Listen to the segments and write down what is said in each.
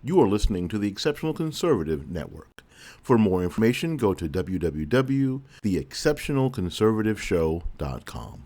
You are listening to the Exceptional Conservative Network. For more information, go to www.theexceptionalconservativeshow.com.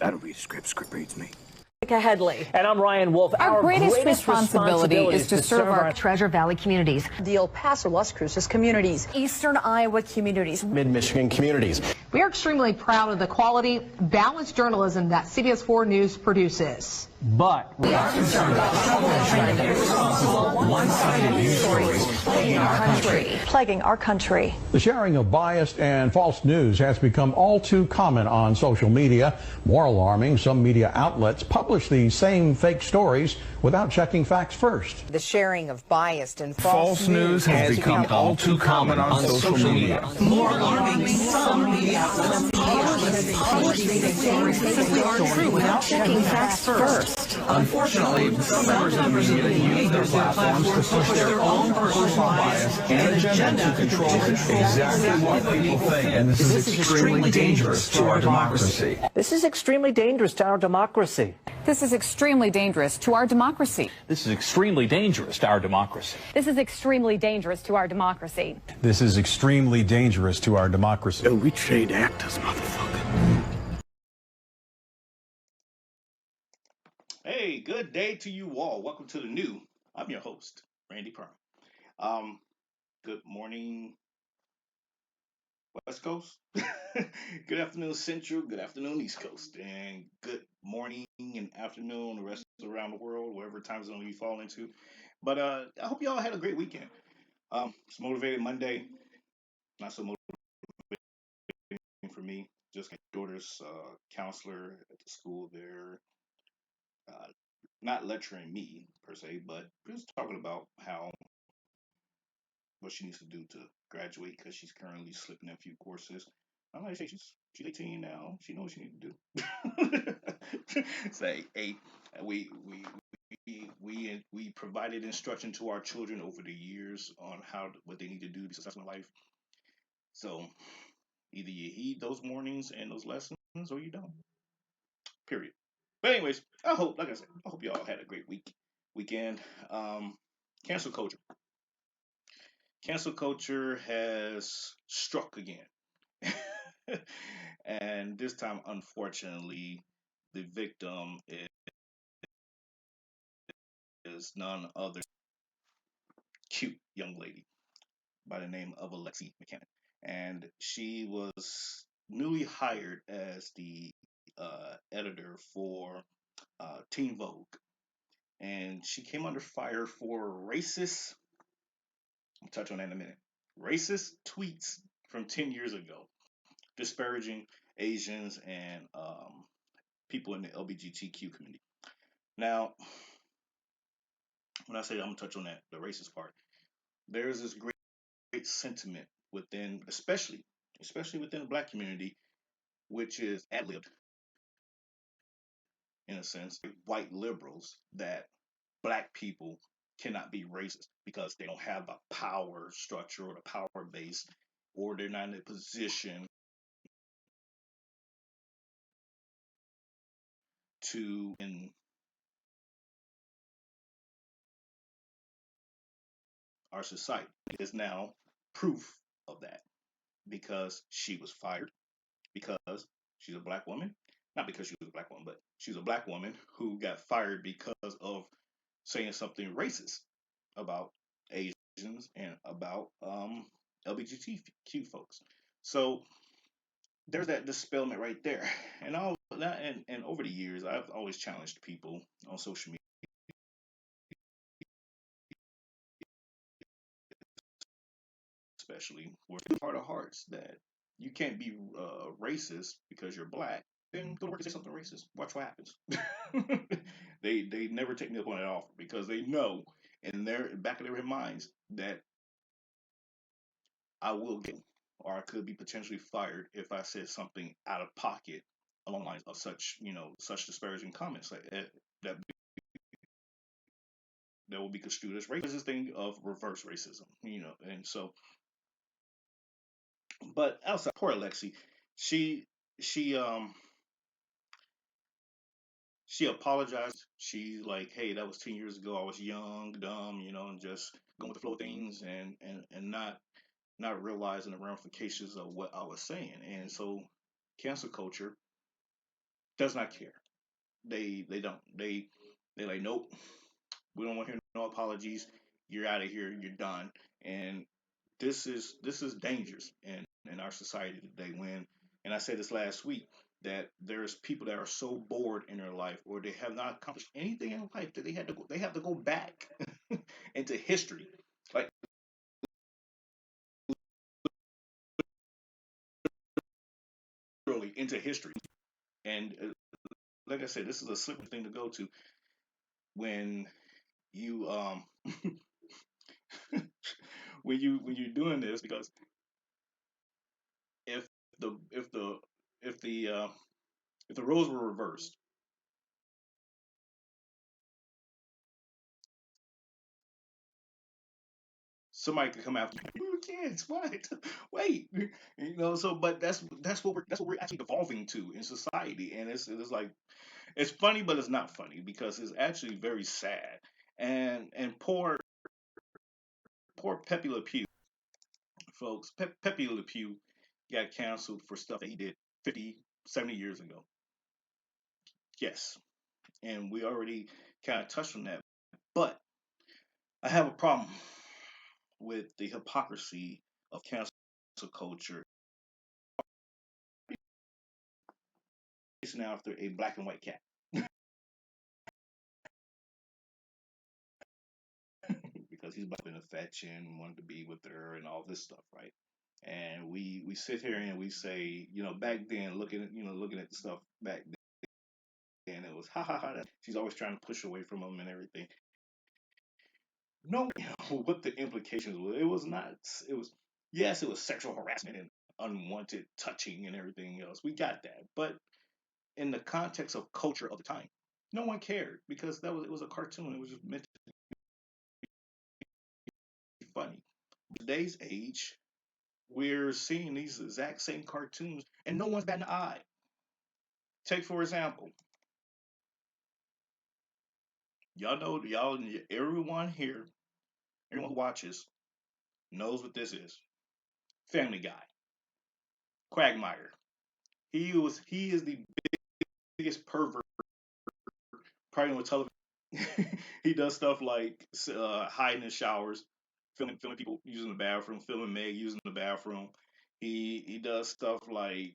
That'll be script reads me. Headley. And I'm Ryan Wolf. Our greatest responsibility is to serve our Treasure Valley communities, the El Paso, Las Cruces communities, Eastern Iowa communities, Mid-Michigan communities. We are extremely proud of the quality, balanced journalism that CBS 4 News produces. But we are concerned about the trouble and irresponsible, one-sided news stories plaguing our country. The sharing of biased and false news has become all too common on social media. More alarming, some media outlets publish these same fake stories without checking facts first. The sharing of biased and False news has become all too common on social media. More alarming, some media outlets publish these stories simply aren't true without checking facts first. Unfortunately, some members of the media use their platforms to push their own personal bias and agenda to control exactly what people think. And this is extremely dangerous to our democracy. this is extremely dangerous to our democracy. This is extremely dangerous to our democracy. This is extremely dangerous to our democracy. This is extremely dangerous to our democracy. This is extremely dangerous to our democracy. We trade actors, motherfucker. Hey, good day to you all. Welcome to the new. I'm your host, Randy&APril. Good morning, West Coast. Good afternoon, Central. Good afternoon, East Coast. And good morning and afternoon, the rest around the world, wherever time zone you fall into. But I hope you all had a great weekend. It's Motivated Monday. Not so motivating for me. Just my daughter's counselor at the school there. Not lecturing me per se, but just talking about what she needs to do to graduate because she's currently slipping in a few courses. I'm like, hey, she's 18 now. She knows what she needs to do. Say, hey, we provided instruction to our children over the years on what they need to do to be successful in life. So either you heed those warnings and those lessons, or you don't. Period. But anyways, I hope you all had a great weekend. Cancel culture. Cancel culture has struck again. And this time, unfortunately, the victim is none other cute young lady by the name of Alexi McCann. And she was newly hired as the editor for Teen Vogue. And she came under fire for racist, I'll touch on that in a minute, racist tweets from 10 years ago, disparaging Asians and people in the LGBTQ community. Now, when I say I'm going to touch on that, the racist part, there is this great sentiment within, especially within the Black community, which is ad-libbed, in a sense, white liberals, that Black people cannot be racist because they don't have the power structure or the power base, or they're not in a position to in our society. Is now proof of that because she was fired because she's a black woman. Not because she was a black woman, but she's a black woman who got fired because of saying something racist about Asians and about LGBTQ folks. So there's that dispelment right there. And all that, and over the years, I've always challenged people on social media, especially where heart of hearts, that you can't be racist because you're black. Then go to work and say something racist. Watch what happens. They never take me up on that offer because they know in their back of their minds that I will get, or I could be potentially fired if I said something out of pocket along the lines of such, such disparaging comments like that that will be construed as racist. This thing of reverse racism, and so. But outside, poor Alexi, she she um she apologized. She's like, hey, that was 10 years ago. I was young, dumb, and just going with the flow of things, and not realizing the ramifications of what I was saying. And so, cancel culture does not care. They don't. They like, nope, we don't want to hear no apologies. You're out of here. You're done. And this is dangerous in our society today. When, and I said this last week, that there's people that are so bored in their life, or they have not accomplished anything in life, that they have to go back into history, like literally into history. And like I said, this is a slippery thing to go to when you when you're doing this, because if the if the if the uh, if the roles were reversed, somebody could come after you. Kids, what? Wait, So, but that's what we're actually evolving to in society, and it's like, it's funny, but it's not funny because it's actually very sad. And poor Pepe Le Pew, folks. Pepe Le Pew got canceled for stuff that he did 50, 70 years ago. Yes, and we already kind of touched on that, but I have a problem with the hypocrisy of cancel culture chasing after a black and white cat because he's been a fetch and wanted to be with her and all this stuff, right? And we sit here and we say, back then, looking at the stuff back then, it was ha ha ha. She's always trying to push away from him and everything. No, what the implications were. It was not. It was, yes, it was sexual harassment and unwanted touching and everything else. We got that, but in the context of culture of the time, no one cared because it was a cartoon. It was just meant to be funny. Today's age, we're seeing these exact same cartoons and no one's batting an eye. Take for example, everyone here, everyone who watches knows what this is. Family Guy, Quagmire. He is the biggest pervert probably on television. He does stuff like hiding in showers, filming people using the bathroom, filming Meg using the bathroom. He does stuff like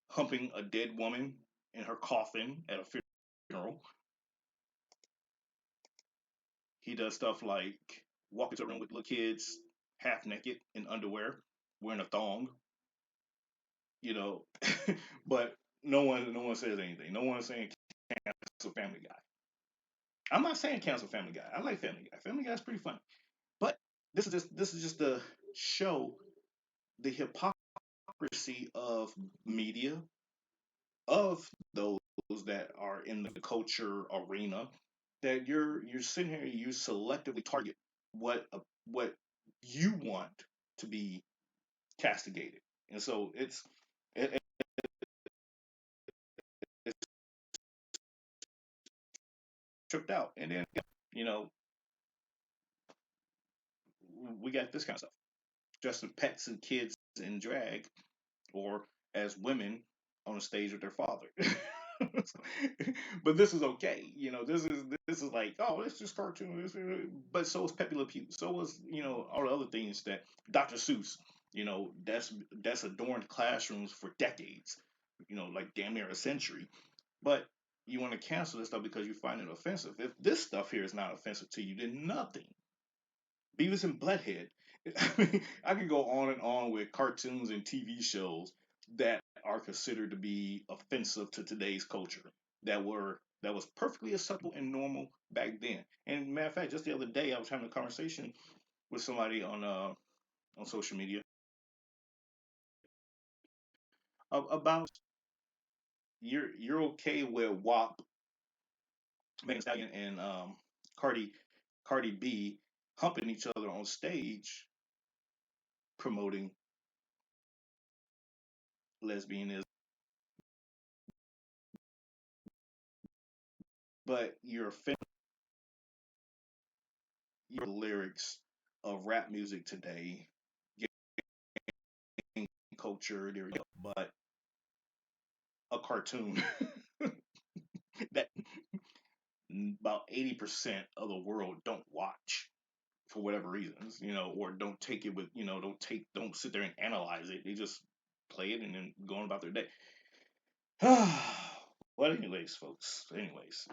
humping a dead woman in her coffin at a funeral. He does stuff like walk into a room with little kids, half naked in underwear, wearing a thong. You know, but no one says anything. No one's saying cancel Family Guy. I'm not saying cancel Family Guy. I like Family Guy. Family Guy is pretty funny. But this is just to show the hypocrisy of media, of those that are in the culture arena, that you're sitting here, you selectively target what you want to be castigated, and so it's tripped out, and then you know we got this kind of stuff, dressing pets and kids in drag, or as women on a stage with their father. But this is okay, this is like, oh, it's just cartoon. But so is Pepe Le Pew. So was all the other things that Dr. Seuss. That's adorned classrooms for decades. Like damn near a century. But you want to cancel this stuff because you find it offensive. If this stuff here is not offensive to you, then nothing. Beavis and Butthead. I mean, I could go on and on with cartoons and TV shows that are considered to be offensive to today's culture. That was perfectly acceptable and normal back then. And matter of fact, just the other day, I was having a conversation with somebody on social media about you're okay with WAP, Megan Thee Stallion, and Cardi B humping each other on stage promoting lesbianism, but you're offended your lyrics of rap music today, gang culture, there we go, but a cartoon that about 80% of the world don't watch for whatever reasons, or don't take it with, don't sit there and analyze it. They just play it and then go on about their day. Well, anyways, folks, this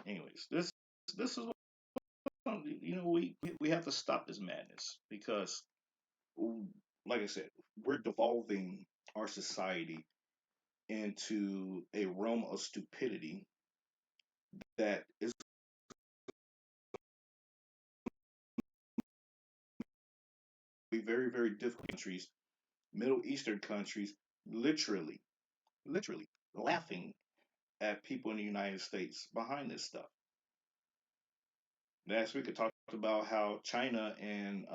is what, we have to stop this madness because, like I said, we're devolving our society into a realm of stupidity that is very, very difficult. Countries, Middle Eastern countries, literally laughing at people in the United States behind this stuff. Last week I talked about how China and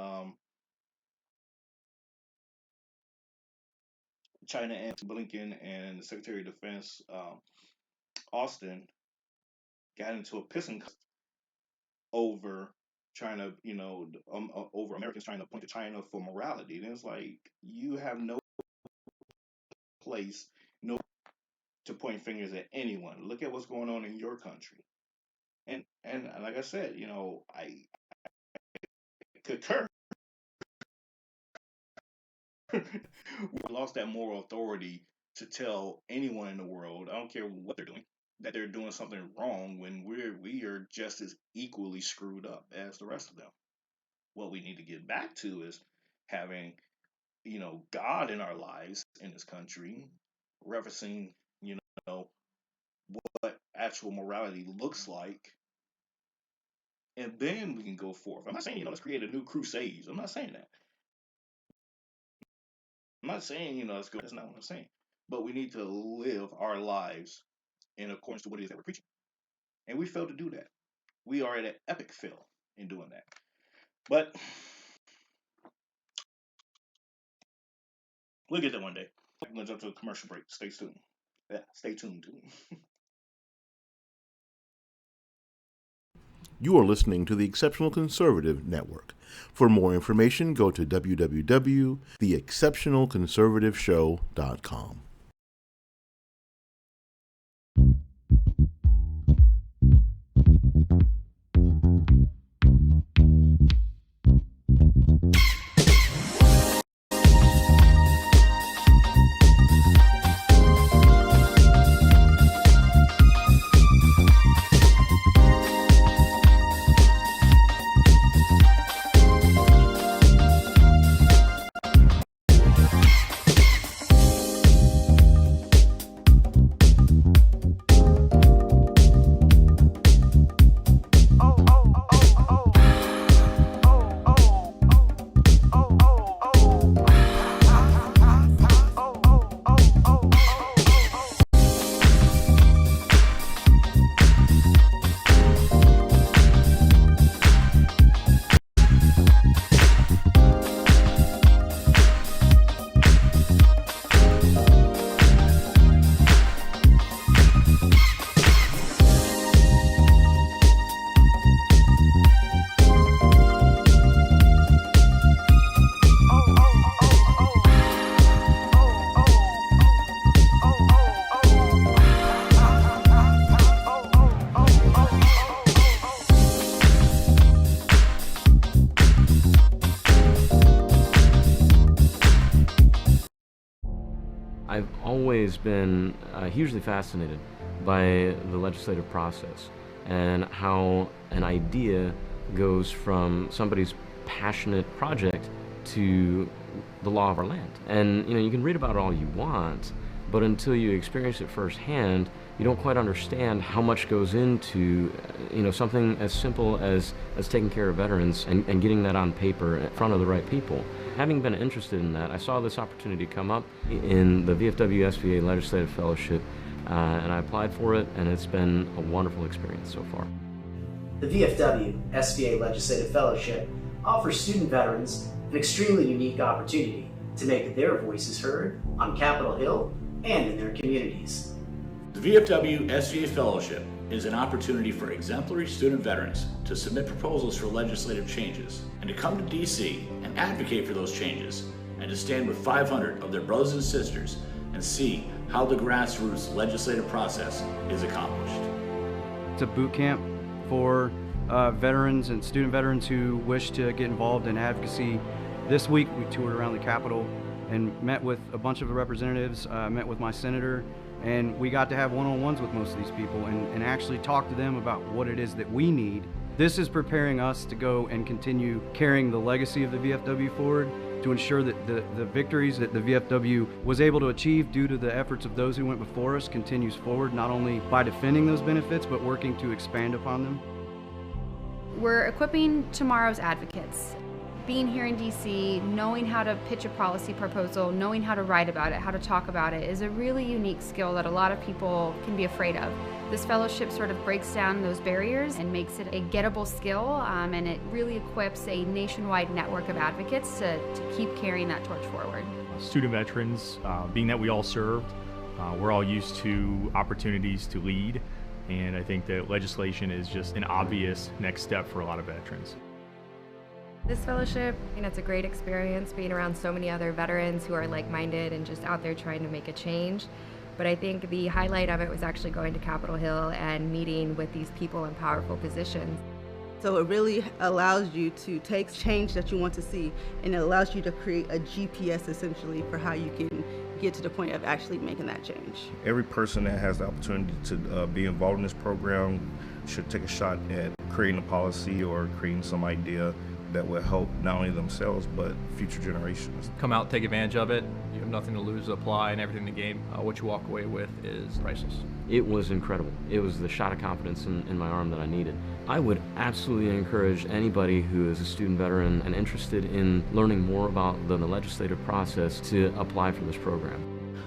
Blinken and the Secretary of Defense Austin got into a pissing over China, over Americans trying to point to China for morality. And it's like, you have no place, no to point fingers at anyone. Look at what's going on in your country. And like I said, I concur. We lost that moral authority to tell anyone in the world, I don't care what they're doing, that they're doing something wrong when we are just as equally screwed up as the rest of them. What we need to get back to is having, God in our lives in this country, referencing, what actual morality looks like, and then we can go forth. I'm not saying, let's create a new crusades. I'm not saying that. I'm not saying, let's go. That's not what I'm saying. But we need to live our lives in accordance to what it is that we're preaching. And we fail to do that. We are at an epic fail in doing that. But we'll get there one day. I'm going to jump to a commercial break. Stay tuned. Yeah, stay tuned. You are listening to the Exceptional Conservative Network. For more information, go to www.theexceptionalconservativeshow.com. I've always been hugely fascinated by the legislative process and how an idea goes from somebody's passionate project to the law of our land. And you can read about it all you want, but until you experience it firsthand, you don't quite understand how much goes into something as simple as taking care of veterans and getting that on paper in front of the right people. Having been interested in that, I saw this opportunity come up in the VFW SBA Legislative Fellowship, and I applied for it, and it's been a wonderful experience so far. The VFW SBA Legislative Fellowship offers student veterans an extremely unique opportunity to make their voices heard on Capitol Hill and in their communities. The VFW SBA Fellowship is an opportunity for exemplary student veterans to submit proposals for legislative changes and to come to DC and advocate for those changes and to stand with 500 of their brothers and sisters and see how the grassroots legislative process is accomplished. It's a boot camp for veterans and student veterans who wish to get involved in advocacy. This week we toured around the Capitol and met with a bunch of the representatives, met with my senator, and we got to have one-on-ones with most of these people and actually talk to them about what it is that we need. This is preparing us to go and continue carrying the legacy of the VFW forward to ensure that the victories that the VFW was able to achieve due to the efforts of those who went before us continues forward, not only by defending those benefits, but working to expand upon them. We're equipping tomorrow's advocates. Being here in DC, knowing how to pitch a policy proposal, knowing how to write about it, how to talk about it, is a really unique skill that a lot of people can be afraid of. This fellowship sort of breaks down those barriers and makes it a gettable skill, and it really equips a nationwide network of advocates to keep carrying that torch forward. Student veterans, being that we all served, we're all used to opportunities to lead, and I think that legislation is just an obvious next step for a lot of veterans. This fellowship, it's a great experience being around so many other veterans who are like-minded and just out there trying to make a change. But I think the highlight of it was actually going to Capitol Hill and meeting with these people in powerful positions. So it really allows you to take change that you want to see, and it allows you to create a GPS essentially for how you can get to the point of actually making that change. Every person that has the opportunity to be involved in this program should take a shot at creating a policy or creating some idea that will help not only themselves but future generations. Come out, take advantage of it. You have nothing to lose, apply, and everything in the game. What you walk away with is priceless. It was incredible. It was the shot of confidence in my arm that I needed. I would absolutely encourage anybody who is a student veteran and interested in learning more about the legislative process to apply for this program.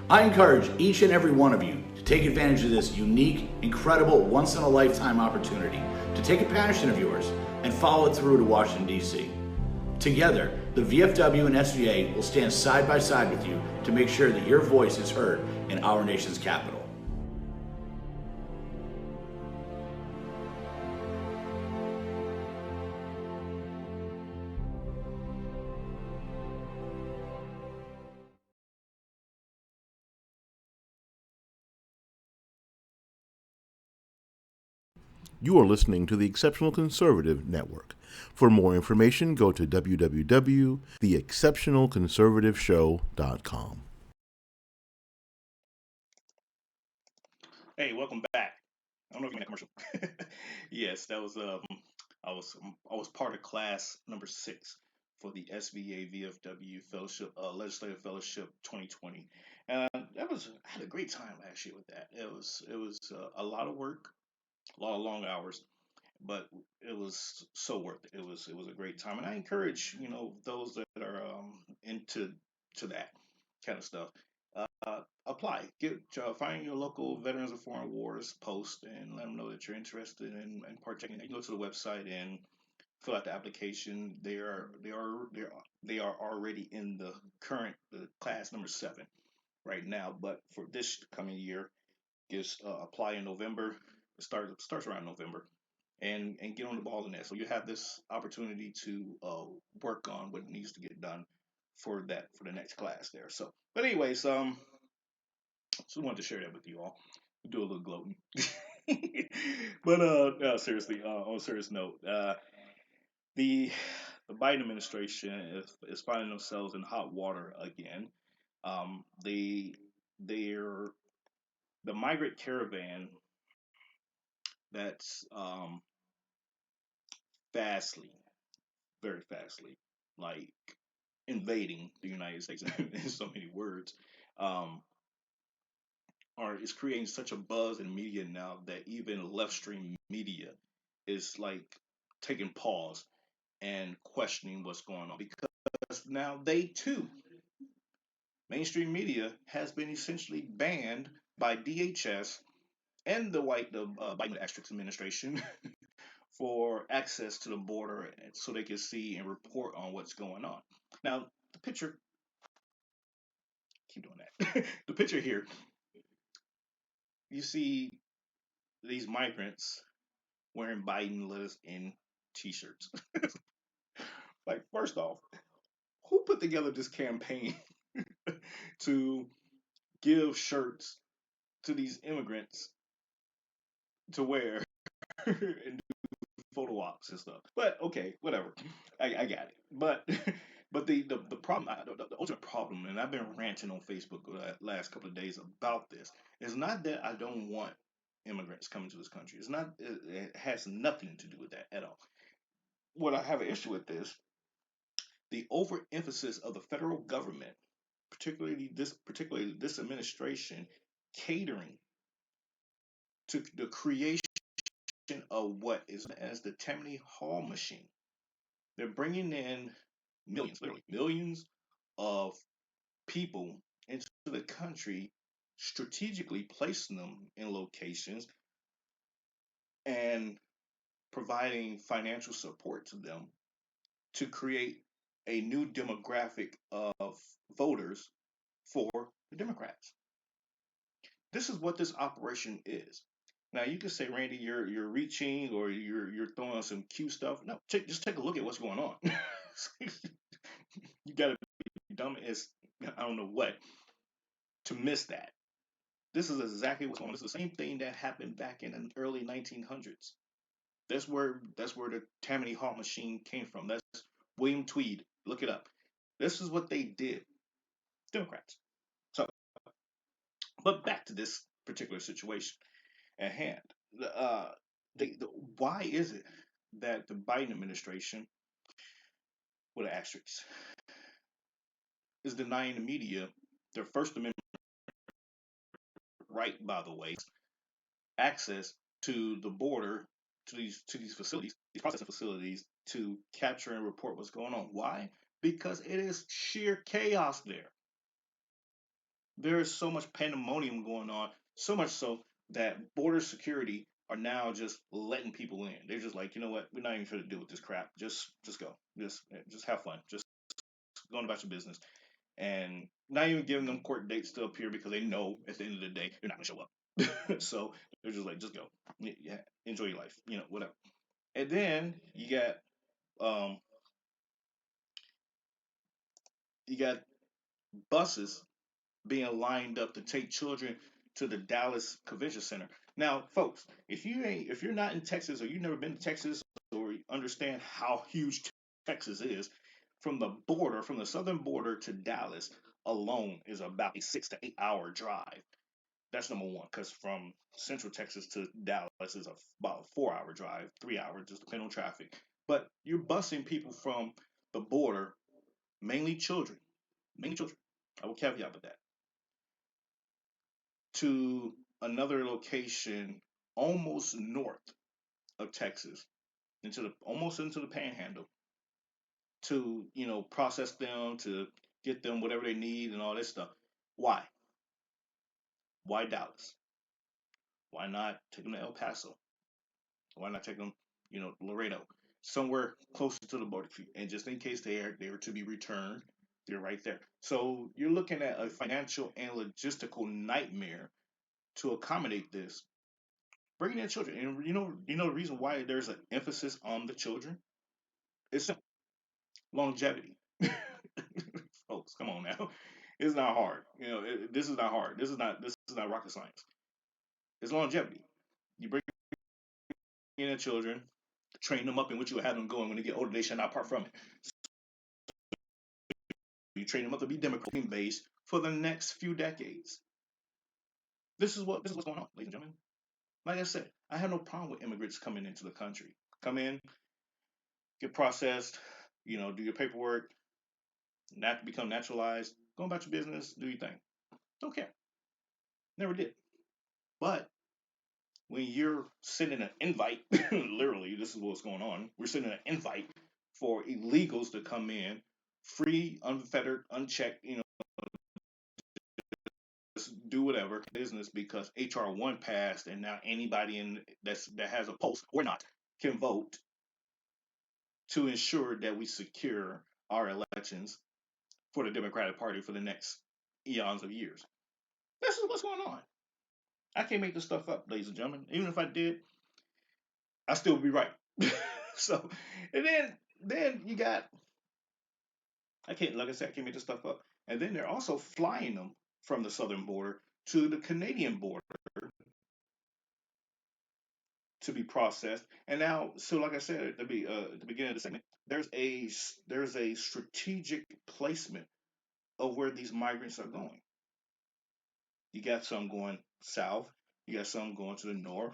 I encourage each and every one of you to take advantage of this unique, incredible, once-in-a-lifetime opportunity to take a passion of yours and follow it through to Washington, D.C. Together, the VFW and SBA will stand side by side with you to make sure that your voice is heard in our nation's capital. You are listening to the Exceptional Conservative Network. For more information, go to www.theexceptionalconservativeshow.com. Hey, welcome back. I don't know if you made a commercial. Yes, that was I was part of class number 6 for the SBA VFW Fellowship Legislative Fellowship 2020, and I had a great time last year with that. It was a lot of work, a lot of long hours, but it was so worth it. It was a great time, and I encourage those that are into that kind of stuff. Apply. Find your local Veterans of Foreign Wars post and let them know that you're interested in partaking. You can go to the website and fill out the application. They are already in the class number 7 right now, but for this coming year, just apply in November. It starts around November, and get on the ball in that. So you have this opportunity to work on what needs to get done for the next class there. So, but anyways, just wanted to share that with you all. Do a little gloating. But no, seriously, on a serious note, the Biden administration is finding themselves in hot water again. They they're the migrant caravan that's fastly, very fastly, like invading the United States in so many words, um, are is creating such a buzz in media now that even left stream media is like taking pause and questioning what's going on because now they too, mainstream media has been essentially banned by DHS and the Biden asterisk administration for access to the border so they can see and report on what's going on. Now, the picture, keep doing that. The picture here, you see these migrants wearing Biden letters in t-shirts. Like, first off, who put together this campaign to give shirts to these immigrants to wear and photo ops and stuff? But okay, whatever. I got it. But but the problem, the ultimate problem, and I've been ranting on Facebook the last couple of days about this, is not that I don't want immigrants coming to this country. It's not. It has nothing to do with that at all. What I have an issue with is the overemphasis of the federal government, particularly this administration, catering to the creation of what is known as the Tammany Hall machine. They're bringing in millions, literally millions of people into the country, strategically placing them in locations and providing financial support to them to create a new demographic of voters for the Democrats. This is what this operation is. Now you can say, Randy, you're reaching or you're throwing some cute stuff. No, just take a look at what's going on. You got to be dumb as I don't know what to miss that. This is exactly what's going on. It's the same thing that happened back in the early 1900s. That's where the Tammany Hall machine came from. That's William Tweed. Look it up. This is what they did, Democrats. So, but back to this particular situation at hand. Uh, why is it that the Biden administration, with an asterisk, is denying the media their First Amendment right, by the way, access to the border, to these facilities, these processing facilities, to capture and report what's going on? Why? Because it is sheer chaos there. There is so much pandemonium going on, so much so that border security are now just letting people in. They're just like, you know what, we're not even going to deal with this crap. Just go, just have fun, just going about your business, and not even giving them court dates to appear because they know at the end of the day they're not going to show up. So they're just like, just go, yeah, enjoy your life, whatever. And then um, you got buses being lined up to take children to the Dallas Convention Center. Now, folks, if you're not in Texas or you've never been to Texas or you understand how huge Texas is, from the southern border to Dallas alone is about a 6 to 8 hour drive. That's number one, because from Central Texas to Dallas is about a 4 hour drive, 3 hours, just depending on traffic. But you're busing people from the border, mainly children, mainly children. I will caveat with that, to another location almost north of Texas, almost into the Panhandle, to process them, to get them whatever they need and all this stuff. Why? Why Dallas? Why not take them to El Paso? Why not take them, Laredo, somewhere closer to the border? And just in case they are to be returned, they're right there. So you're looking at a financial and logistical nightmare to accommodate this. Bringing in children, and you know the reason why there's an emphasis on the children. It's simple. Longevity. Folks, come on now. It's not hard. This is not hard. This is not rocket science. It's longevity. You bring in the children, train them up in what you have them going. When they get older, they shall not part from it. You train them up to be Democrat based for the next few decades. This is what's going on, ladies and gentlemen. Like I said, I have no problem with immigrants coming into the country. Come in, get processed, do your paperwork, become naturalized, go about your business, do your thing. Don't care. Never did. But when you're sending an invite, literally, this is what's going on. We're sending an invite for illegals to come in, free, unfettered, unchecked, just do whatever business because HR1 passed, and now anybody that has a post or not can vote to ensure that we secure our elections for the Democratic Party for the next eons of years. This is what's going on. I can't make this stuff up, ladies and gentlemen. Even if I did, I still would be right. So, and then you got, like I said, I can't make this stuff up. And then they're also flying them from the southern border to the Canadian border to be processed. And now, so like I said at the beginning of the segment, there's a strategic placement of where these migrants are going. You got some going south. You got some going to the north.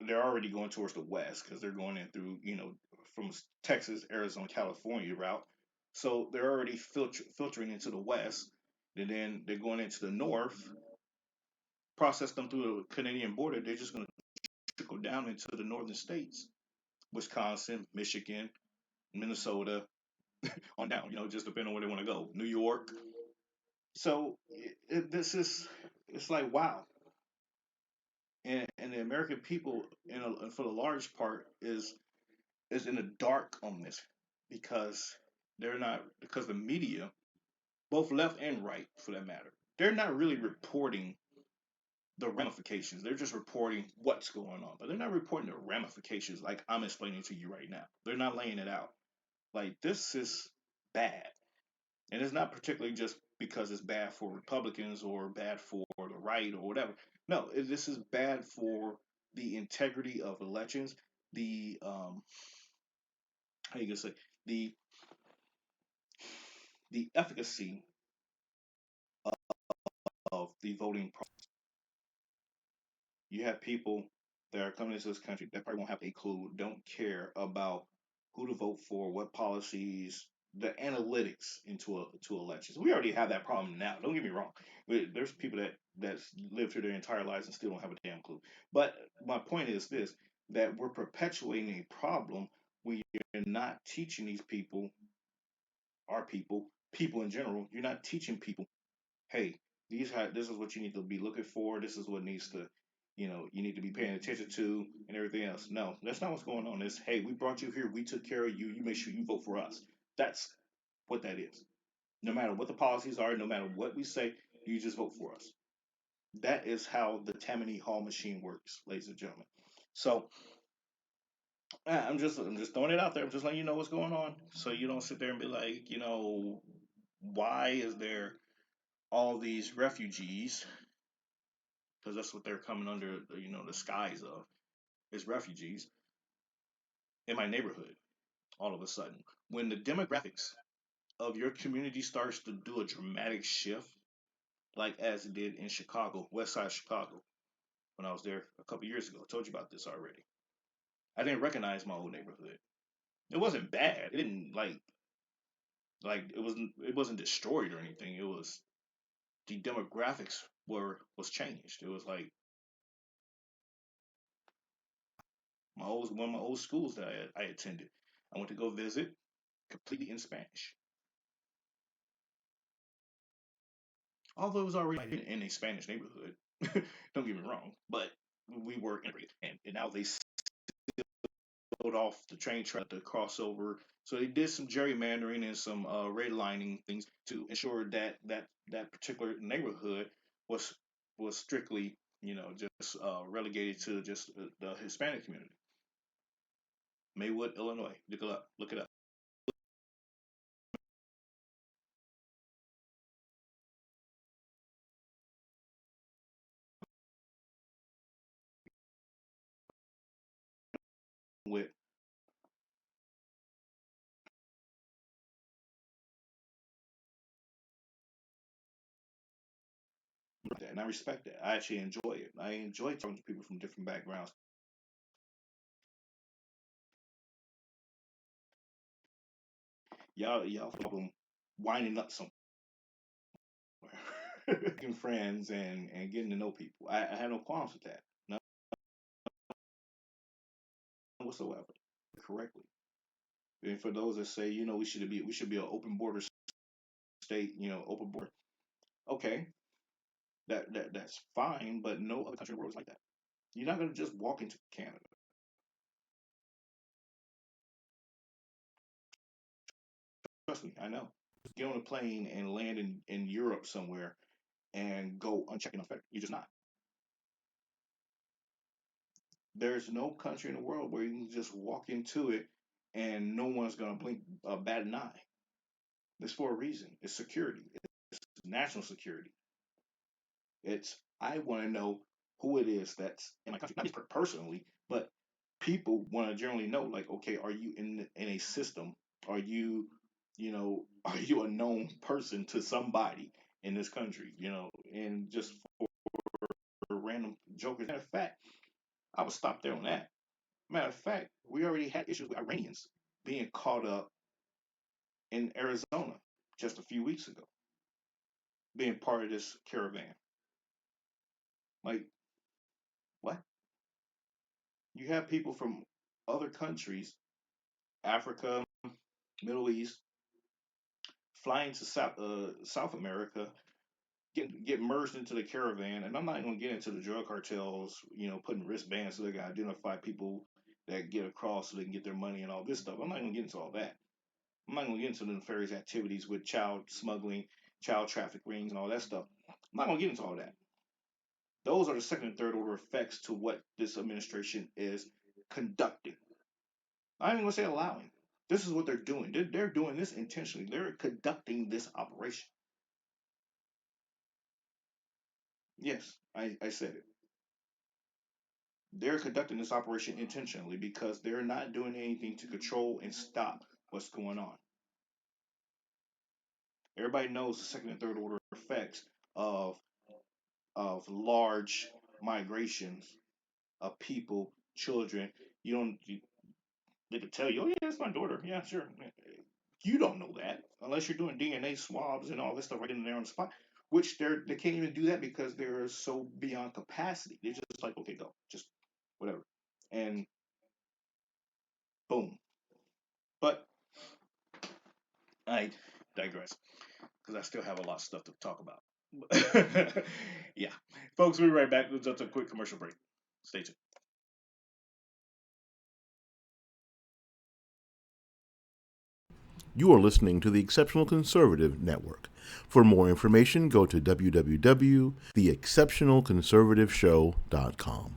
They're already going towards the west because they're going in through, from Texas, Arizona, California route. So they're already filtering into the west. And then they're going into the north, process them through the Canadian border. They're just going to trickle down into the northern states, Wisconsin, Michigan, Minnesota, on down, just depending on where they want to go. New York. So it's like, wow. And the American people, for the large part, is in the dark on this because because the media, both left and right for that matter, they're not really reporting the ramifications. They're just reporting what's going on, but they're not reporting the ramifications like I'm explaining to you right now. They're not laying it out. Like, this is bad. And it's not particularly just because it's bad for Republicans or bad for the right or whatever. No, this is bad for the integrity of elections, the how you gonna say, the efficacy of the voting process. You have people that are coming into this country that probably won't have a clue, don't care about who to vote for, what policies, the analytics to elections. We already have that problem now. Don't get me wrong. There's people that's lived through their entire lives and still don't have a damn clue. But my point is this: that we're perpetuating a problem. We are not teaching these people, our people in general. You're not teaching people, hey, this is what you need to be looking for. This is what needs to, you need to be paying attention to, and everything else. No, that's not what's going on. It's, hey, we brought you here. We took care of you. You make sure you vote for us. That's what that is. No matter what the policies are, no matter what we say, you just vote for us. That is how the Tammany Hall machine works, ladies and gentlemen. So I'm just throwing it out there. I'm just letting you know what's going on, so you don't sit there and be like, why is there all these refugees, because that's what they're coming under, the skies of, is refugees in my neighborhood. All of a sudden, when the demographics of your community starts to do a dramatic shift, like as it did in Chicago, West Side Chicago, when I was there a couple years ago. I told you about this already. I didn't recognize my old neighborhood. It wasn't bad. It didn't it wasn't destroyed or anything. It was, the demographics was changed. It was like one of my old schools that I attended. I went to go visit, completely in Spanish. Although it was already in a Spanish neighborhood, don't get me wrong, but we were integrated. And now they sealed off the train track to cross over. So they did some gerrymandering and some redlining things to ensure that particular neighborhood was strictly, just relegated to just the Hispanic community. Maywood, Illinois. Look it up. Look it up. With that, and I respect that. I actually enjoy it. I enjoy talking to people from different backgrounds. Y'all problem winding up somewhere, making friends and getting to know people. I have no qualms with that, none whatsoever. Correctly. And for those that say, we should be an open border state, open border. Okay, that's fine, but no other country in the world is like that. You're not gonna just walk into Canada. Trust me, I know. Get on a plane and land in Europe somewhere and go unchecked and unfettered. You're just not. There's no country in the world where you can just walk into it and no one's gonna blink bat an eye. It's for a reason. It's security. It's national security. I want to know who it is that's in my country, not just personally, but people want to generally know, like, okay, are you in a system? Are you, are you a known person to somebody in this country? And just for random jokers. Matter of fact, I would stop there on that. Matter of fact, we already had issues with Iranians being caught up in Arizona just a few weeks ago, being part of this caravan. Like, what? You have people from other countries, Africa, Middle East, flying to South America, get merged into the caravan. And I'm not going to get into the drug cartels, putting wristbands so they can identify people that get across so they can get their money and all this stuff. I'm not going to get into all that. I'm not going to get into the nefarious activities with child smuggling, child traffic rings, and all that stuff. I'm not going to get into all that. Those are the second and third order effects to what this administration is conducting. I'm even going to say allowing. This is what they're doing. They're doing this intentionally. They're conducting this operation. Yes, I said it. They're conducting this operation intentionally because they're not doing anything to control and stop what's going on. Everybody knows the second and third order effects of large migrations of people, children. They could tell you, oh yeah, that's my daughter. Yeah, sure. You don't know that unless you're doing DNA swabs and all this stuff right in there on the spot. Which they can't even do that because they're so beyond capacity. They're just like, okay, go, just whatever, and boom. But I digress because I still have a lot of stuff to talk about. Yeah, folks, we'll be right back. We'll just a quick commercial break. Stay tuned. You are listening to the Exceptional Conservative Network. For more information, go to www.theexceptionalconservativeshow.com.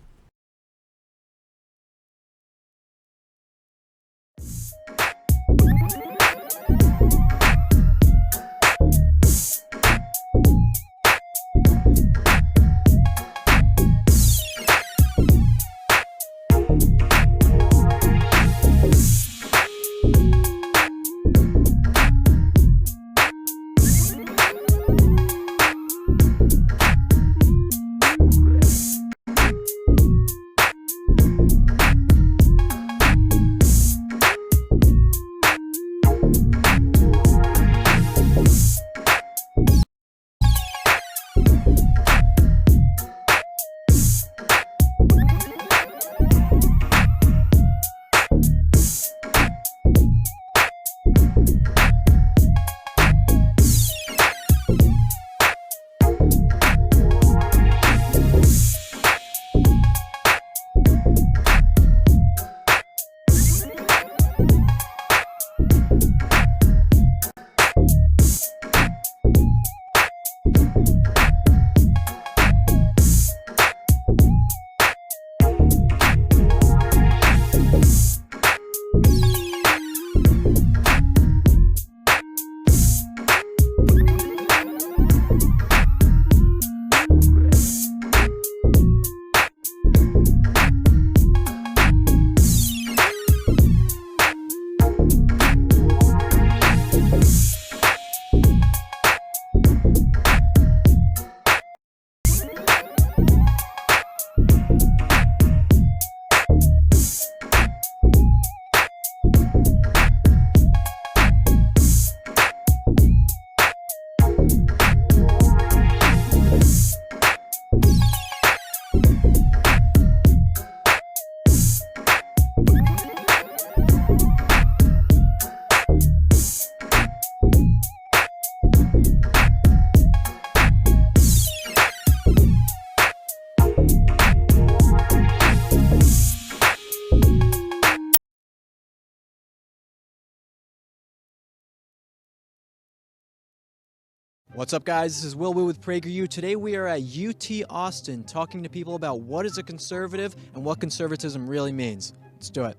What's up, guys? This is Will with PragerU. Today we are at UT Austin talking to people about what is a conservative and what conservatism really means. Let's do it.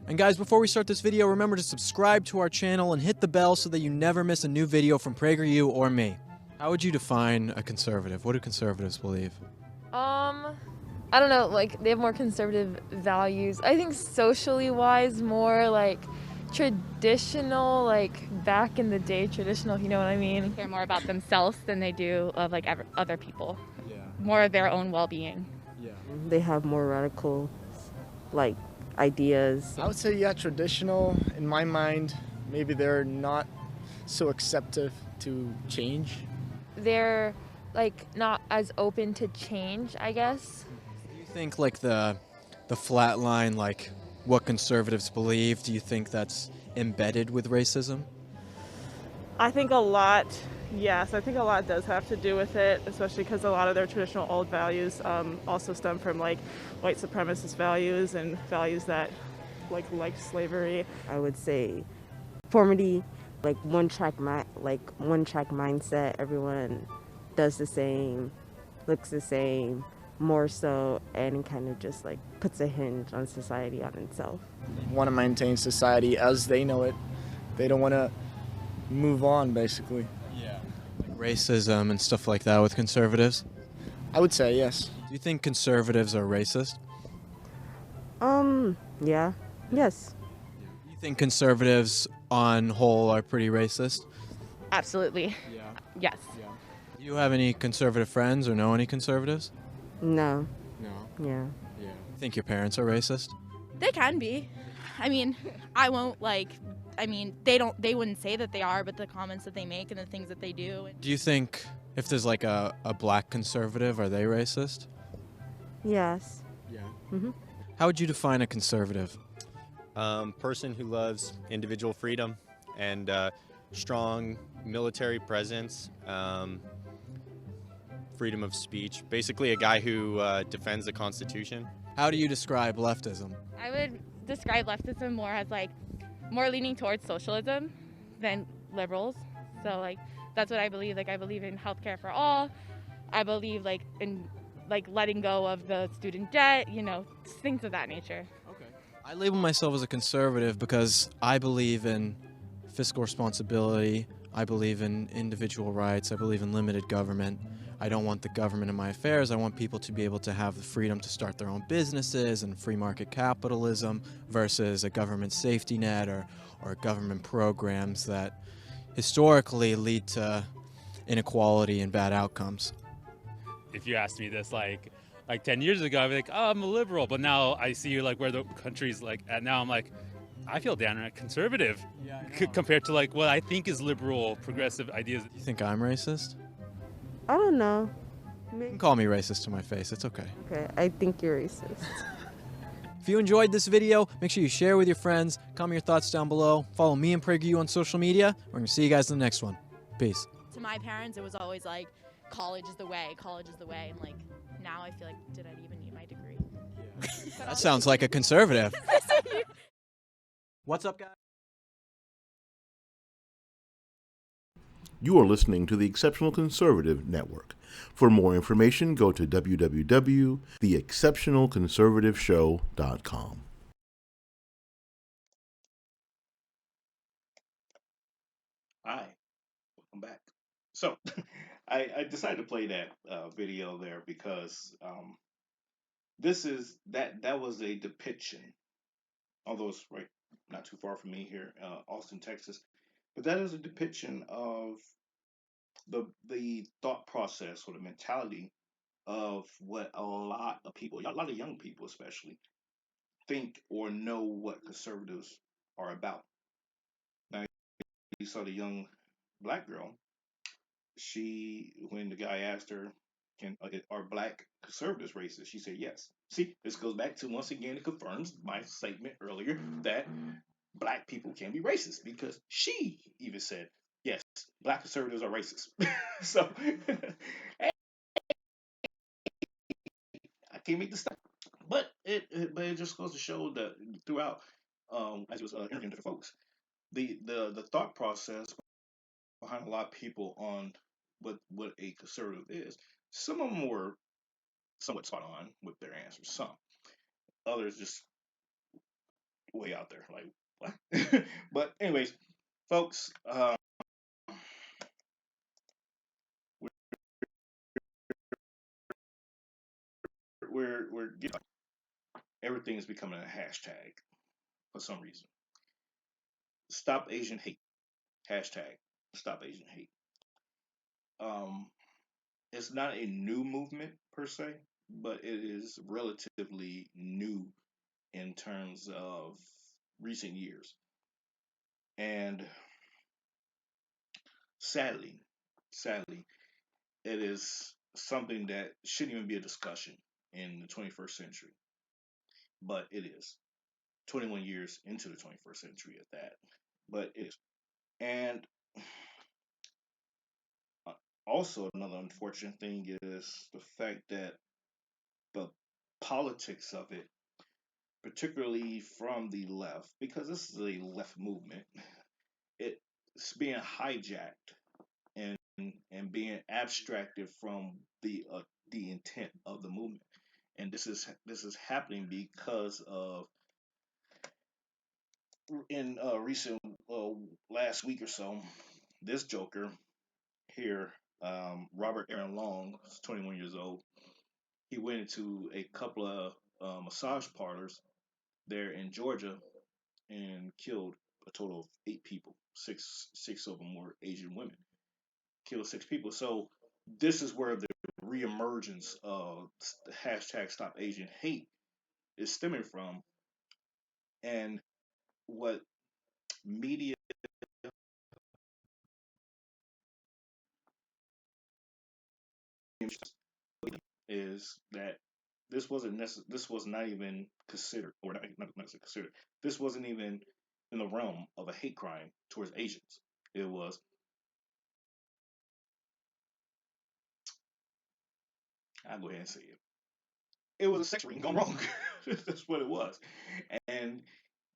And guys, before we start this video, remember to subscribe to our channel and hit the bell so that you never miss a new video from PragerU or me. How would you define a conservative? What do conservatives believe? I don't know, like, they have more conservative values. I think socially wise, more like traditional, like back in the day traditional, if you know what I mean. Care more about themselves than they do of like other people. Yeah. More of their own well-being. Yeah. They have more radical, like, ideas. I would say, yeah, traditional. In my mind, maybe they're not so acceptive to change. They're like not as open to change, I guess. Do you think like the flat line, like what conservatives believe, do you think that's embedded with racism? I think a lot, yes. I think a lot does have to do with it, especially because a lot of their traditional old values also stem from like white supremacist values and values that like slavery. I would say conformity, like one-track mindset. Everyone does the same, looks the same, more so, and it kind of just like puts a hinge on society on itself. Want to maintain society as they know it. They don't want to move on, basically. Yeah. Like racism and stuff like that with conservatives? I would say yes. Do you think conservatives are racist? Yeah. Yes. You think conservatives on whole are pretty racist? Absolutely. Yeah. Yes. Yeah. Do you have any conservative friends or know any conservatives? No. No. Yeah. Yeah. Think your parents are racist? They can be. I mean, I won't they wouldn't say that they are, but the comments that they make and the things that they do. Do you think if there's like a black conservative, are they racist? Yes. Yeah. Mm-hmm. How would you define a conservative? Person who loves individual freedom and strong military presence, freedom of speech. Basically a guy who defends the Constitution. How do you describe leftism? I would describe leftism more as like more leaning towards socialism than liberals. So like that's what I believe. Like I believe in healthcare for all. I believe like in like letting go of the student debt, you know, things of that nature. Okay. I label myself as a conservative because I believe in fiscal responsibility. I believe in individual rights. I believe in limited government. I don't want the government in my affairs. I want people to be able to have the freedom to start their own businesses and free market capitalism versus a government safety net or government programs that historically lead to inequality and bad outcomes. If you asked me this like 10 years ago, I'd be like, oh, I'm a liberal. But now I see like where the country's like at now, I'm like, I feel downright conservative compared to like what I think is liberal, progressive ideas. You think I'm racist? I don't know. You can call me racist to my face. It's okay. Okay, I think you're racist. If you enjoyed this video, make sure you share with your friends, comment your thoughts down below, follow me and PragerU on social media. We're going to see you guys in the next one. Peace. To my parents, it was always like, college is the way, and like, now I feel like, did I even need my degree? Yeah. That sounds like a conservative. What's up, guys? You are listening to the Exceptional Conservative Network. For more information, go to www.theexceptionalconservativeshow.com. Hi, welcome back. So, I decided to play that video there because that was a depiction, although it's right not too far from me here, Austin, Texas. But that is a depiction of the thought process or the mentality of what a lot of people, a lot of young people especially, think or know what conservatives are about. Now, you saw the young black girl. When the guy asked her, are black conservatives racist? She said yes. See, this goes back to, once again, it confirms my statement earlier that black people can be racist, because she even said, yes, black conservatives are racist. So, I can't make this stuff. But it just goes to show that throughout, as it was interviewing different folks, the thought process behind a lot of people on what a conservative is. Some of them were somewhat spot on with their answers. Some others just way out there, like what? But anyways, folks, we're getting, everything is becoming a hashtag for some reason. Stop Asian hate. Hashtag stop Asian hate. Um, it's not a new movement per se, but it is relatively new in terms of recent years. And sadly, sadly, it is something that shouldn't even be a discussion in the 21st century, but it is. 21 years into the 21st century at that, but it is. And uh, also, another unfortunate thing is the fact that the politics of it, particularly from the left, because this is a left movement, it's being hijacked and being abstracted from the intent of the movement. And this is happening because of in recent last week or so, this Joker here, Robert Aaron Long, 21 years old, he went into a couple of massage parlors there in Georgia and killed a total of 8 people. Six of them were Asian women. Killed 6 people. So this is where the reemergence of the hashtag Stop Asian Hate is stemming from, and what media is that this was not even considered, or not considered. This wasn't even in the realm of a hate crime towards Asians. It was, I'll go ahead and say it. It was a sex ring gone wrong. That's what it was. And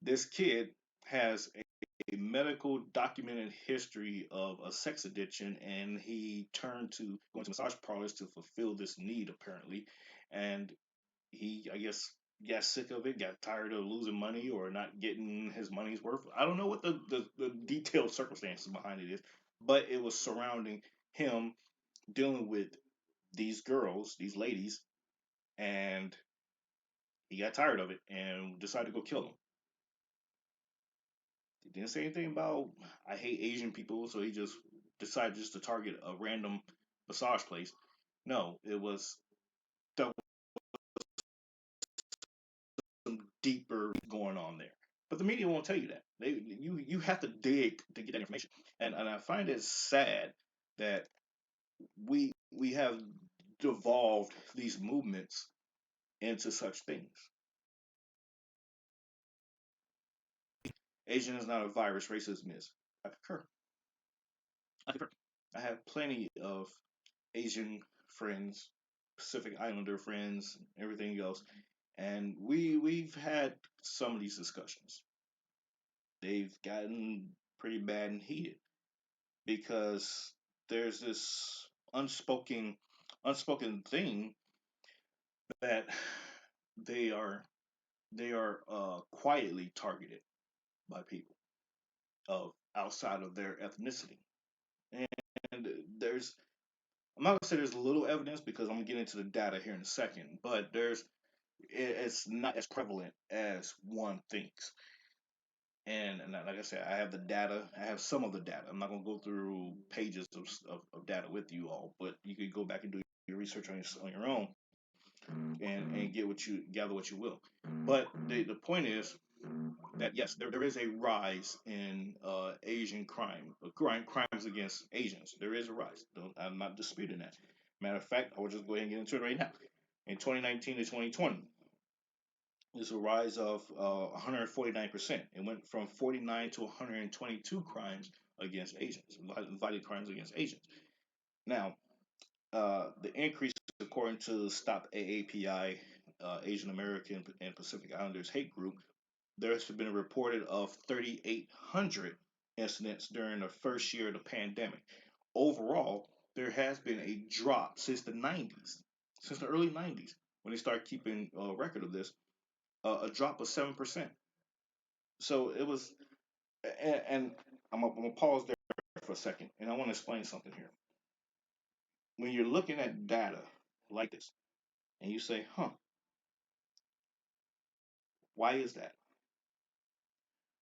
this kid has a medical documented history of a sex addiction, and he turned to going to massage parlors to fulfill this need apparently. And he, I guess, got sick of it, got tired of losing money or not getting his money's worth. I don't know what the detailed circumstances behind it is, but it was surrounding him dealing with these girls, these ladies, and he got tired of it and decided to go kill them. He didn't say anything about I hate Asian people, so he just decided just to target a random massage place. No, it was some deeper going on there. But the media won't tell you that. You have to dig to get that information. And I find it sad that we have devolved these movements into such things. Asian is not a virus, racism is. I concur. I concur. I have plenty of Asian friends, Pacific Islander friends, everything else, and we've had some of these discussions. They've gotten pretty bad and heated because there's this unspoken thing that they are quietly targeted by people of outside of their ethnicity. And there's, I'm not gonna say there's little evidence because I'm gonna get into the data here in a second, but it's not as prevalent as one thinks. And like I said, I have the data. I have some of the data. I'm not going to go through pages of data with you all, but you could go back and do your research on your own and get what you gather what you will. But the point is that yes, there is a rise in Asian crimes against Asians. There is a rise. I'm not disputing that. Matter of fact, I will just go ahead and get into it right now. In 2019 to 2020, there's a rise of 149%. It went from 49 to 122 crimes against Asians, violent crimes against Asians. Now, the increase, according to Stop AAPI, Asian American and Pacific Islanders Hate Group, there's been a reported of 3,800 incidents during the first year of the pandemic. Overall, there has been a drop since the 90s, since the early 90s, when they started keeping a record of this, a drop of 7%. So it was, and I'm gonna pause there for a second, and I want to explain something here. When you're looking at data like this, and you say, "Huh, why is that?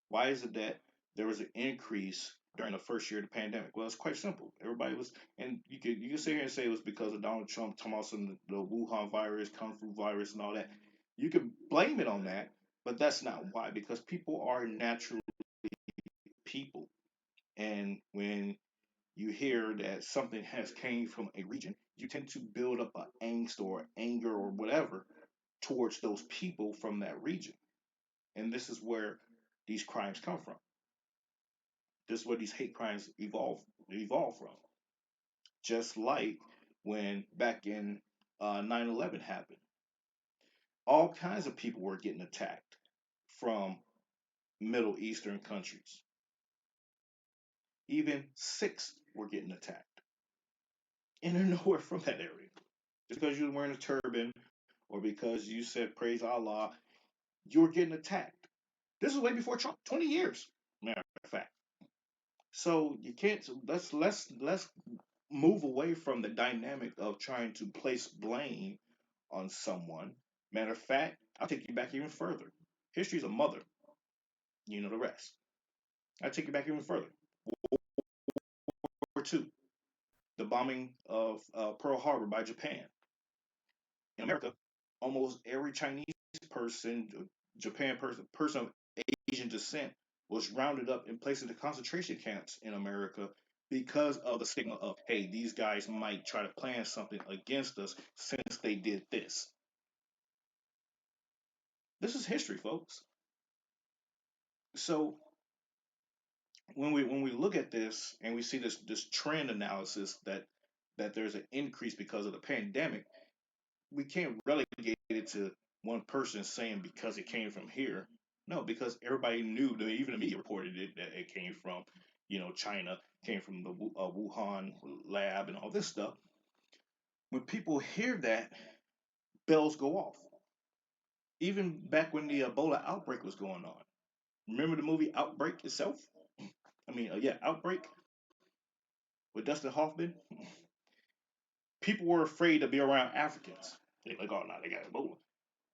Why is it that there was an increase during the first year of the pandemic?" Well, it's quite simple. Everybody was, and you could sit here and say it was because of Donald Trump talking about the Wuhan virus, Kung Fu virus, and all that. You could blame it on that, but that's not why. Because people are naturally people, and when you hear that something has came from a region, you tend to build up an angst or anger or whatever towards those people from that region. And this is where these crimes come from. This is where these hate crimes evolve from. Just like when back in 9/11 happened, all kinds of people were getting attacked from Middle Eastern countries. Even Sikhs were getting attacked, and they're nowhere from that area. Just because you're wearing a turban or because you said praise Allah, you're getting attacked. This is way before Trump, 20 years, matter of fact. So you can't. Let's move away from the dynamic of trying to place blame on someone. Matter of fact, I'll take you back even further. History's a mother. You know the rest. I'll take you back even further. World War II, the bombing of Pearl Harbor by Japan. In America, almost every Chinese person, Japan person of Asian descent was rounded up and placed into concentration camps in America because of the stigma of, hey, these guys might try to plan something against us since they did this. This is history, folks. So when we look at this and we see this trend analysis that there's an increase because of the pandemic, we can't relegate it to one person saying because it came from here. No, because everybody knew, even the media reported it, that it came from, China, came from the Wuhan lab and all this stuff. When people hear that, bells go off. Even back when the Ebola outbreak was going on. Remember the movie Outbreak itself? I mean, yeah, Outbreak with Dustin Hoffman. People were afraid to be around Africans. They're like, oh, no, they got Ebola.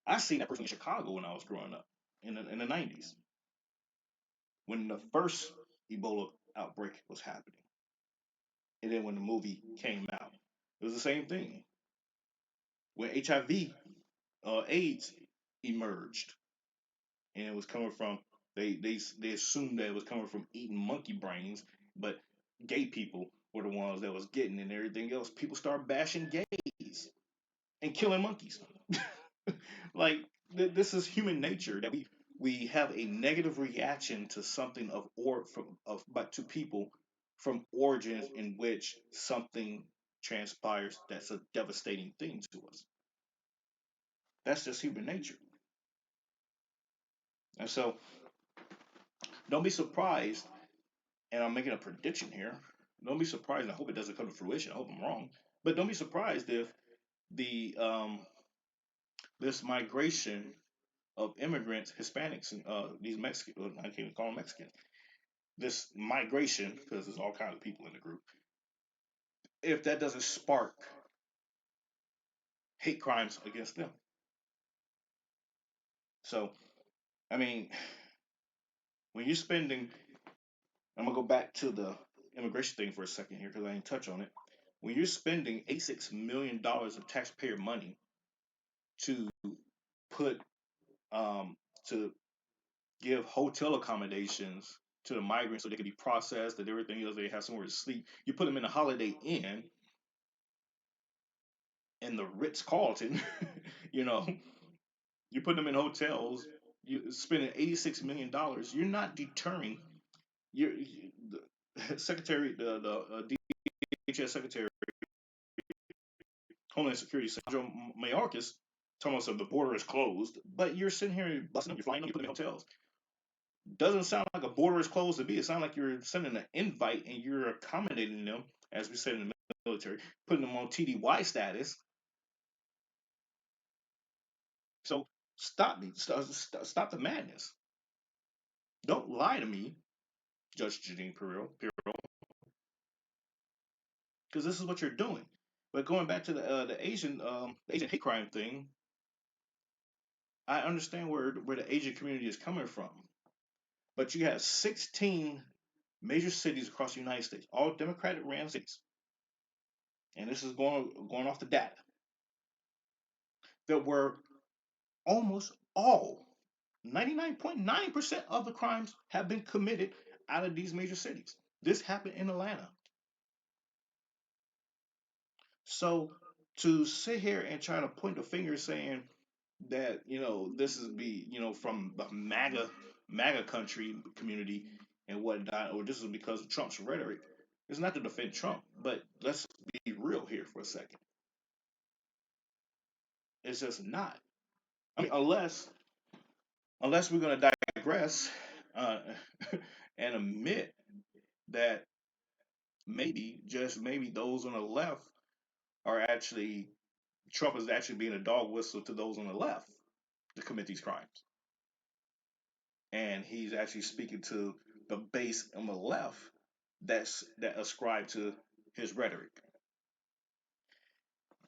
I seen that person in Chicago when I was growing up in the 90s when the first Ebola outbreak was happening. And then when the movie came out, it was the same thing. When HIV, AIDS emerged, and it was coming from they assumed that it was coming from eating monkey brains, but gay people were the ones that was getting and everything else. People start bashing gays and killing monkeys. Like this is human nature that we have a negative reaction to something but to people from origins in which something transpires that's a devastating thing to us. That's just human nature. And so don't be surprised, and I'm making a prediction here. Don't be surprised, and I hope it doesn't come to fruition. I hope I'm wrong. But don't be surprised if the this migration of immigrants, Hispanics, and these Mexicans, I can't even call them Mexicans, this migration, because there's all kinds of people in the group, if that doesn't spark hate crimes against them. So, I mean, when you're spending, I'm going to go back to the immigration thing for a second here because I didn't touch on it. When you're spending $86 million of taxpayer money to put, to give hotel accommodations to the migrants so they can be processed and everything else, they have somewhere to sleep, you put them in a Holiday Inn in the Ritz Carlton, you know, you put them in hotels, you spending $86 million. You're not deterring. The Secretary, the DHS Secretary, Homeland Security, Sandro Mayorkas, talking about the border is closed, but you're sitting here busting up, you're flying them, you put them in hotels. Doesn't sound like a border is closed to me. It sounds like you're sending an invite and you're accommodating them, as we said in the military, putting them on TDY status. So stop the madness. Don't lie to me, Judge Janine Pirrell, because this is what you're doing. But going back to the Asian hate crime thing, I understand where the Asian community is coming from, but you have 16 major cities across the United States, all Democratic ran cities, and this is going off the data that were almost all 99.9% of the crimes have been committed out of these major cities. This happened in Atlanta. So to sit here and try to point the finger saying that this is from the MAGA country community and whatnot, or this is because of Trump's rhetoric, it's not to defend Trump, but let's be real here for a second. It's just not. I mean, unless we're going to digress uh, and admit that maybe, just maybe, those on the left are actually Trump is actually being a dog whistle to those on the left to commit these crimes, and he's actually speaking to the base on the left that ascribe to his rhetoric.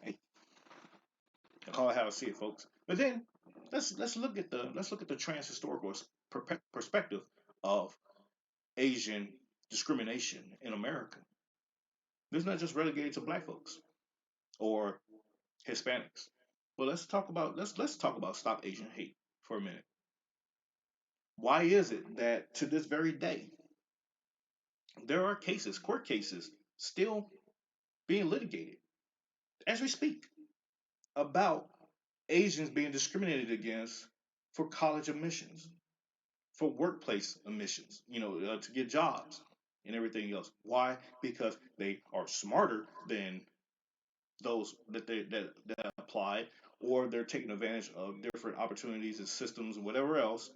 Hey, I call it how I see it, folks. But then let's look at the trans historical perspective of Asian discrimination in America. It's not just relegated to black folks or Hispanics. Well, let's talk about Stop Asian Hate for a minute. Why is it that to this very day there are court cases, still being litigated as we speak about Asians being discriminated against for college admissions, for workplace admissions, to get jobs and everything else? Why? Because they are smarter than those that apply, or they're taking advantage of different opportunities and systems and whatever else,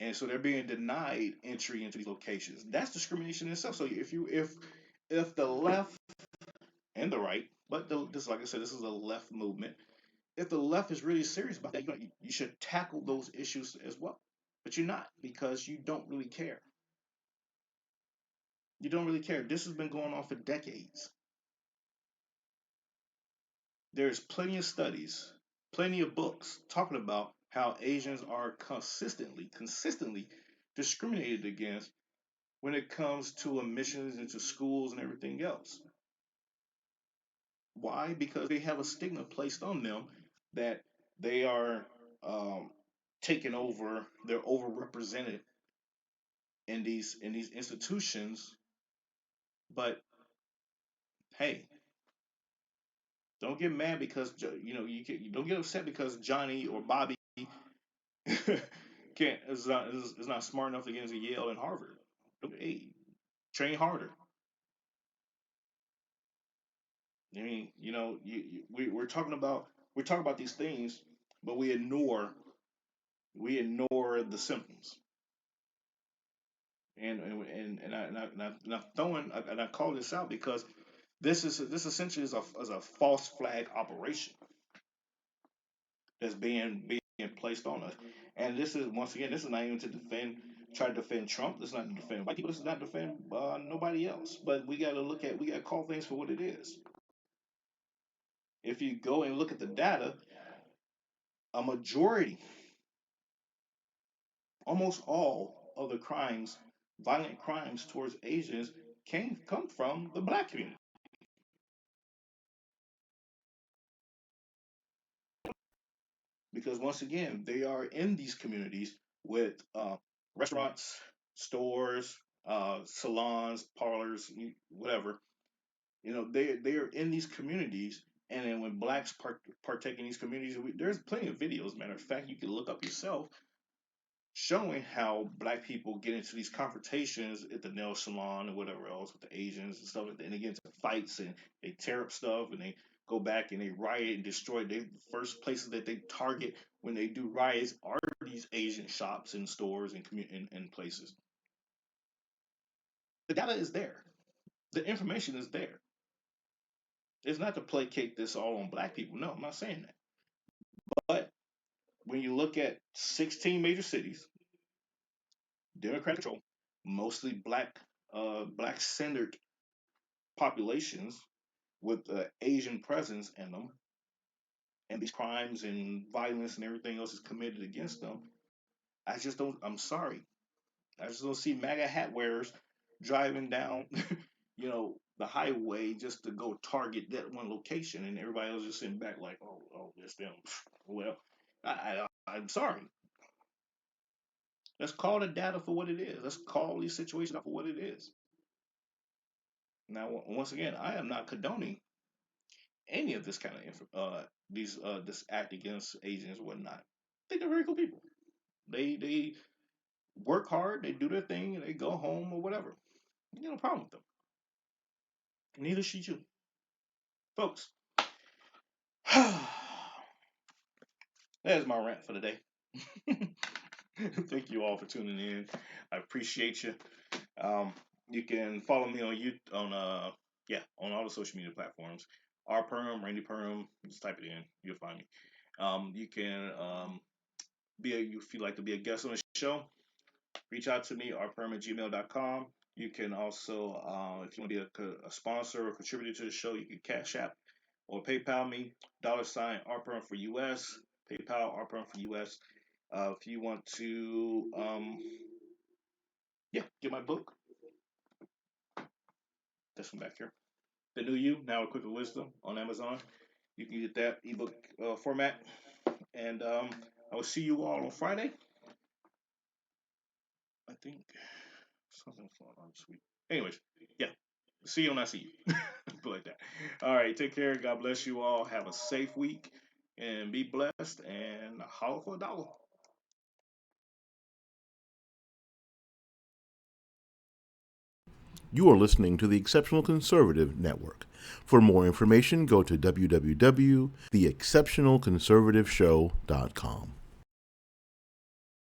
and so they're being denied entry into these locations. That's discrimination in itself. So if the left and the right, but this, like I said, this is a left movement. If the left is really serious about that, you should tackle those issues as well. But you're not, because you don't really care. You don't really care. This has been going on for decades. There's plenty of studies, plenty of books talking about how Asians are consistently discriminated against when it comes to admissions into schools and everything else. Why? Because they have a stigma placed on them that they are taken over, they're overrepresented in these institutions. But hey, don't get mad because you don't get upset because Johnny or Bobby can't is not smart enough to get into Yale and Harvard. Hey, train harder. I mean, we're talking about these things, but we ignore the symptoms. And I call this out because this essentially is a false flag operation that's being placed on us. And this is, once again, this is not even to try to defend Trump. This is not to defend white people. This is not to defend nobody else. But we got to call things for what it is. If you go and look at the data, a majority, almost all of the crimes, violent crimes towards Asians, come from the black community. Because once again, they are in these communities with restaurants, stores, salons, parlors, whatever. They are in these communities, and then when blacks partake in these communities, there's plenty of videos. Matter of fact, you can look up yourself, showing how black people get into these confrontations at the nail salon and whatever else with the Asians and stuff, and they get into fights and they tear up stuff and they go back and they riot and destroy. The first places that they target when they do riots are these Asian shops and stores and places. The data is there. The information is there. It's not to placate this all on black people. No, I'm not saying that. But when you look at 16 major cities, Democratic control, mostly black centered populations with Asian presence in them, and these crimes and violence and everything else is committed against them. I just don't. I'm sorry. I just don't see MAGA hat wearers driving down, the highway just to go target that one location, and everybody else just sitting back like, oh, that's them. Well, I'm sorry. Let's call the data for what it is. Let's call these situations out for what it is. Now, once again, I am not condoning any of this kind of this act against Asians or whatnot. I think they're very cool people. They work hard, they do their thing, and they go home or whatever. No problem with them. Neither should you, folks. There's my rant for the day. Thank you all for tuning in. I appreciate you. You can follow me on all the social media platforms. RPerm, Randy&APril. Just type it in, you'll find me. You can if you'd like to be a guest on the show, reach out to me, rperm@gmail.com. You can also, if you want to be a sponsor or contributor to the show, you can Cashapp or PayPal me, $RPerm for US, PayPal, RPerm for US. If you want to, get my book. This one back here. The New You, Now Equipped with Wisdom on Amazon. You can get that ebook format. And I will see you all on Friday. I think something's going on this week. Anyways, yeah. See you when I see you. Like that. All right, take care. God bless you all. Have a safe week and be blessed and holler for a dollar. You are listening to the Exceptional Conservative Network. For more information, go to www.theexceptionalconservativeshow.com.